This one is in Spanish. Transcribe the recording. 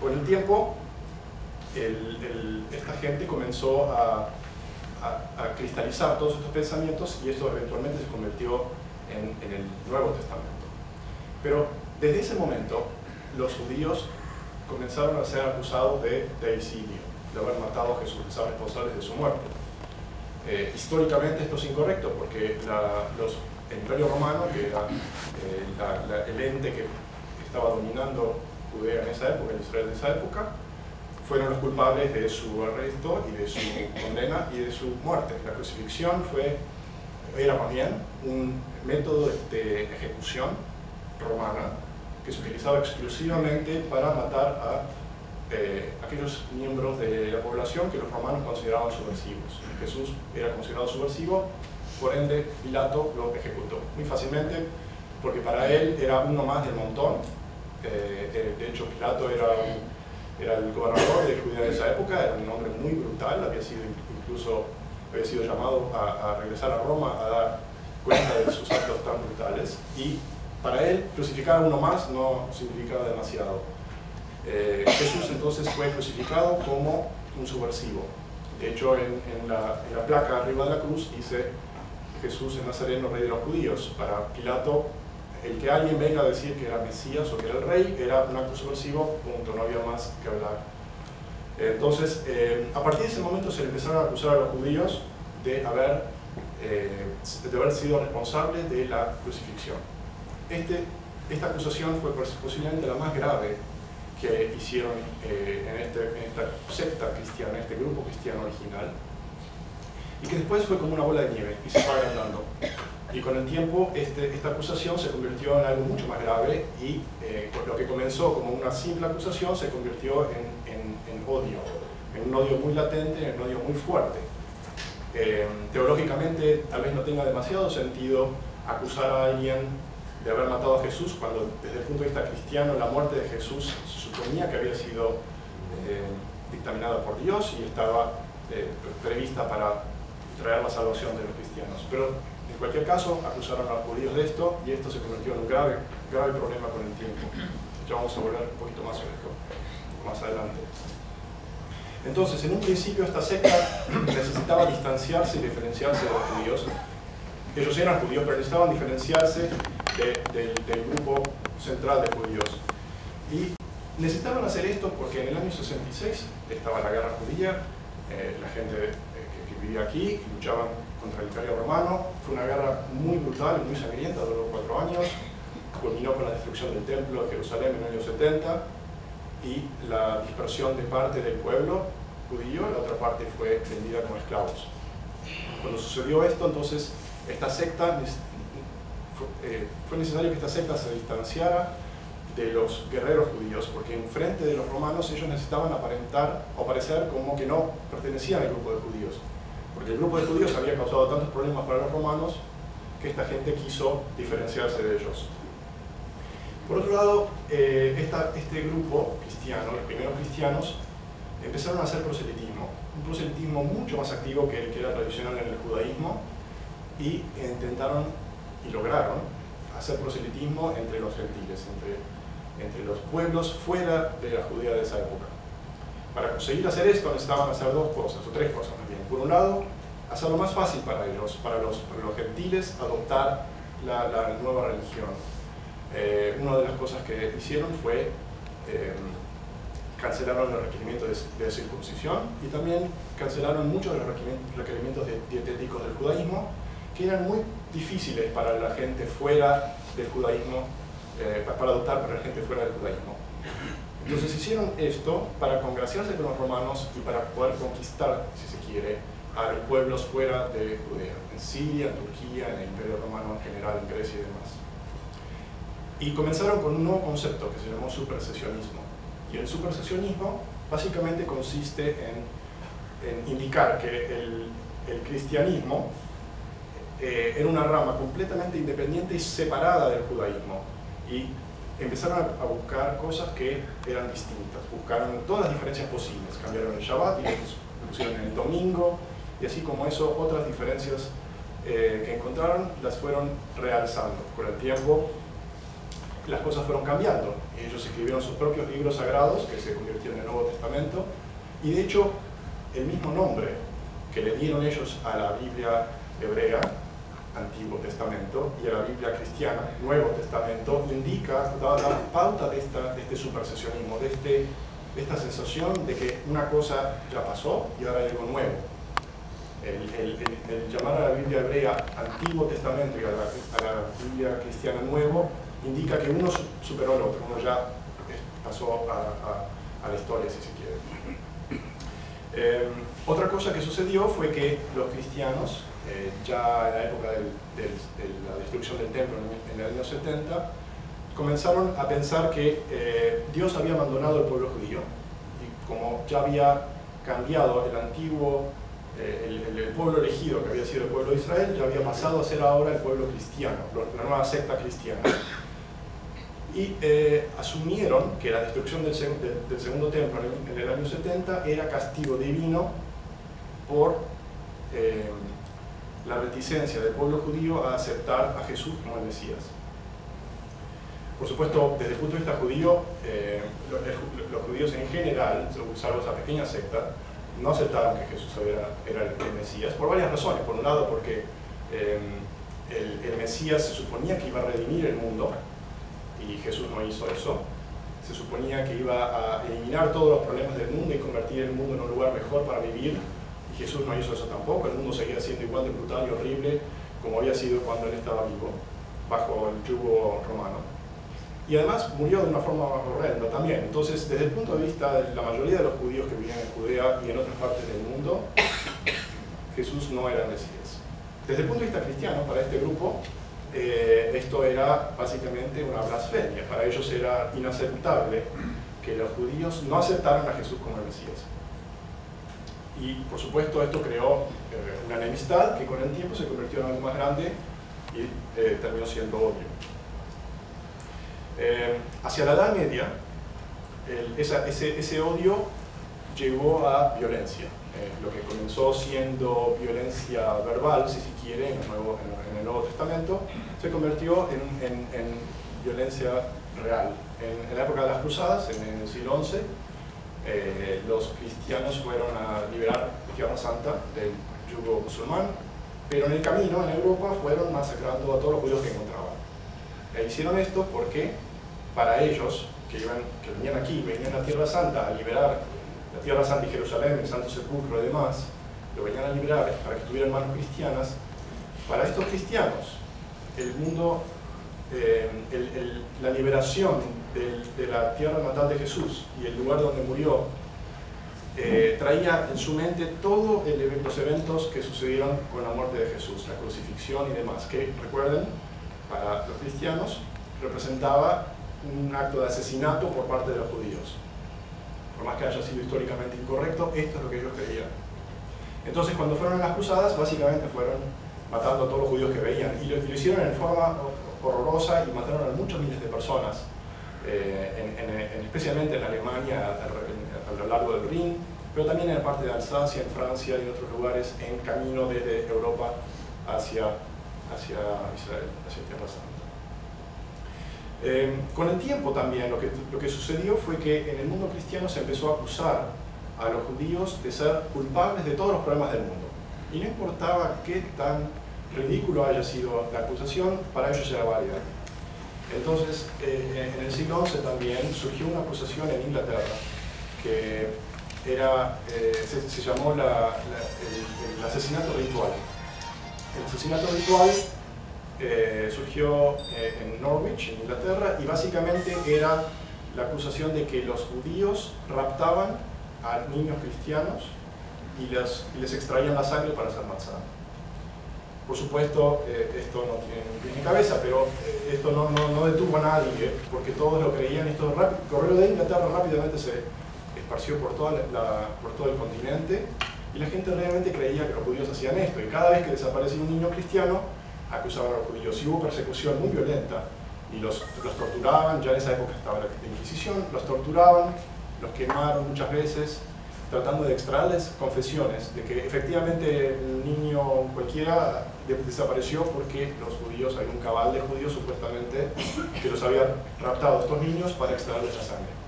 Con el tiempo, esta gente comenzó a cristalizar todos estos pensamientos y esto eventualmente se convirtió en el Nuevo Testamento. Pero desde ese momento, los judíos comenzaron a ser acusados de deicidio, de haber matado a Jesús, de ser responsables de su muerte. Históricamente esto es incorrecto porque el Imperio Romano, que era el ente que estaba dominando Judea en esa época, en Israel en esa época, fueron los culpables de su arresto y de su condena y de su muerte. La crucifixión era más bien un método de ejecución romana que se utilizaba exclusivamente para matar a aquellos miembros de la población que los romanos consideraban subversivos. Jesús era considerado subversivo, por ende Pilato lo ejecutó muy fácilmente porque para él era uno más del montón. De hecho, Pilato era el gobernador de Judea de esa época, era un hombre muy brutal, había sido llamado a regresar a Roma a dar cuenta de sus actos tan brutales, y para él crucificar a uno más no significaba demasiado. Jesús entonces fue crucificado como un subversivo. De hecho, en la placa arriba de la cruz dice Jesús el Nazareno, rey de los judíos. Para Pilato, el que alguien venga a decir que era Mesías o que era el rey era un acto subversivo, punto, no había más que hablar. Entonces, a partir de ese momento se le empezaron a acusar a los judíos de haber sido responsables de la crucifixión. Esta acusación fue posiblemente la más grave que hicieron en esta secta cristiana, este grupo cristiano original, y que después fue como una bola de nieve y se fue agrandando. Y con el tiempo esta acusación se convirtió en algo mucho más grave y lo que comenzó como una simple acusación se convirtió en odio, en un odio muy latente, en un odio muy fuerte. Teológicamente tal vez no tenga demasiado sentido acusar a alguien de haber matado a Jesús cuando desde el punto de vista cristiano la muerte de Jesús se suponía que había sido dictaminada por Dios y estaba prevista para traer la salvación de los cristianos. Pero en cualquier caso acusaron a los judíos de esto y esto se convirtió en un grave problema con el tiempo. Ya vamos a volver un poquito más sobre esto más adelante. Entonces, en un principio esta secta necesitaba distanciarse y diferenciarse de los judíos. Ellos eran judíos, pero necesitaban diferenciarse del grupo central de judíos. Y necesitaban hacer esto porque en el año 66 estaba la guerra judía, la gente que vivía aquí luchaban contra el Imperio Romano. Fue una guerra muy brutal y muy sangrienta, duró 4 años, culminó con la destrucción del templo de Jerusalén en el año 70 y la dispersión de parte del pueblo judío, la otra parte fue vendida como esclavos. Cuando sucedió esto, entonces esta secta fue necesario que esta secta se distanciara de los guerreros judíos, porque en frente de los romanos ellos necesitaban aparentar o parecer como que no pertenecían al grupo de judíos, porque el grupo de judíos había causado tantos problemas para los romanos que esta gente quiso diferenciarse de ellos. Por otro lado, este grupo cristiano, los primeros cristianos, empezaron a hacer proselitismo, un proselitismo mucho más activo que el que era tradicional en el judaísmo, y intentaron y lograron hacer proselitismo entre los gentiles, entre los pueblos fuera de la Judea de esa época. Para conseguir hacer esto necesitaban hacer 2 cosas, o 3 cosas más bien. Por un lado, hacerlo más fácil para ellos, para los gentiles, adoptar la nueva religión. Una de las cosas que hicieron fue cancelaron los requerimientos de circuncisión y también cancelaron muchos de los requerimientos dietéticos del judaísmo, que eran muy difíciles para la gente fuera del judaísmo, para adoptar para la gente fuera del judaísmo. Entonces hicieron esto para congraciarse con los romanos y para poder conquistar, si se quiere, a los pueblos fuera de Judea, en Siria, en Turquía, en el Imperio Romano en general, en Grecia y demás. Y comenzaron con un nuevo concepto que se llamó supersesionismo. Y el supersesionismo básicamente consiste en indicar que el cristianismo era una rama completamente independiente y separada del judaísmo. Y empezaron a buscar cosas que eran distintas. Buscaron todas las diferencias posibles. Cambiaron el Shabbat y lo pusieron en el domingo. Y así como eso, otras diferencias que encontraron las fueron realzando con el tiempo. las cosas fueron cambiando. Ellos escribieron sus propios libros sagrados, que se convirtieron en el Nuevo Testamento, y de hecho, el mismo nombre que le dieron ellos a la Biblia hebrea, Antiguo Testamento, y a la Biblia cristiana, Nuevo Testamento, indica, da la pauta de este supersesionismo, de esta sensación de que una cosa ya pasó y ahora hay algo nuevo. El llamar a la Biblia hebrea Antiguo Testamento y a la Biblia cristiana Nuevo indica que uno superó al otro, uno ya pasó a la historia, si se quiere. Otra cosa que sucedió fue que los cristianos, ya en la época de la destrucción del templo en el año 70, comenzaron a pensar que Dios había abandonado el pueblo judío, y como ya había cambiado el antiguo, el pueblo elegido que había sido el pueblo de Israel, ya había pasado a ser ahora el pueblo cristiano, la nueva secta cristiana. Y asumieron que la destrucción del segundo templo en el año 70 era castigo divino por la reticencia del pueblo judío a aceptar a Jesús como el Mesías. Por supuesto, desde el punto de vista judío, los judíos en general, salvo esa pequeña secta, no aceptaron que Jesús era el Mesías, por varias razones. Por un lado, porque el Mesías se suponía que iba a redimir el mundo, y Jesús no hizo eso. Se suponía que iba a eliminar todos los problemas del mundo y convertir el mundo en un lugar mejor para vivir, y Jesús no hizo eso tampoco. El mundo seguía siendo igual de brutal y horrible como había sido cuando él estaba vivo, bajo el yugo romano. Y además murió de una forma horrenda también. Entonces, desde el punto de vista de la mayoría de los judíos que vivían en Judea y en otras partes del mundo, Jesús no era el Mesías. Desde el punto de vista cristiano, para este grupo, esto era básicamente una blasfemia. Para ellos era inaceptable que los judíos no aceptaran a Jesús como el Mesías. Y por supuesto esto creó una enemistad que con el tiempo se convirtió en algo más grande y terminó siendo odio. Hacia la Edad Media, ese odio llegó a violencia. Lo que comenzó siendo violencia verbal, si se quiere, en el Nuevo Testamento, se convirtió en violencia real. En la época de las Cruzadas, en el siglo XI, los cristianos fueron a liberar Tierra Santa del yugo musulmán, pero en el camino, en Europa, fueron masacrando a todos los judíos que encontraban. Hicieron esto porque para ellos, que venían aquí, venían a Tierra Santa a liberar la Tierra Santa y Jerusalén, el Santo Sepulcro y demás, lo venían a liberar para que estuvieran manos cristianas. Para estos cristianos, el mundo, la liberación de la tierra natal de Jesús y el lugar donde murió, traía en su mente todos los eventos que sucedieron con la muerte de Jesús, la crucifixión y demás, que, recuerden, para los cristianos representaba un acto de asesinato por parte de los judíos. Por más que haya sido históricamente incorrecto, esto es lo que ellos creían. Entonces, cuando fueron a las cruzadas, básicamente fueron matando a todos los judíos que veían, y lo hicieron en forma horrorosa y mataron a muchos miles de personas, especialmente en Alemania, a lo largo del Rin, pero también en la parte de Alsacia, en Francia y en otros lugares, en camino desde Europa hacia Israel, hacia Tierra Santa. Con el tiempo también lo que sucedió fue que en el mundo cristiano se empezó a acusar a los judíos de ser culpables de todos los problemas del mundo. Y no importaba qué tan ridículo haya sido la acusación, para ellos era válida. Entonces, en el siglo XI también surgió una acusación en Inglaterra que era, se llamó el asesinato ritual. El asesinato ritual surgió en Norwich, en Inglaterra, y básicamente era la acusación de que los judíos raptaban a niños cristianos y les extraían la sangre para hacer matzá. Por supuesto, esto no tiene ni cabeza, pero esto no detuvo a nadie, porque todos lo creían. Esto corrió de Inglaterra, rápidamente se esparció por todo el continente, y la gente realmente creía que los judíos hacían esto, y cada vez que desaparecía un niño cristiano, acusaban a los judíos. Y hubo persecución muy violenta, y los torturaban. Ya en esa época estaba la Inquisición, los torturaban, los quemaron muchas veces, tratando de extraerles confesiones de que efectivamente el niño cualquiera desapareció porque los judíos, hay un cabal de judíos supuestamente que los había raptado a estos niños para extraerles la sangre.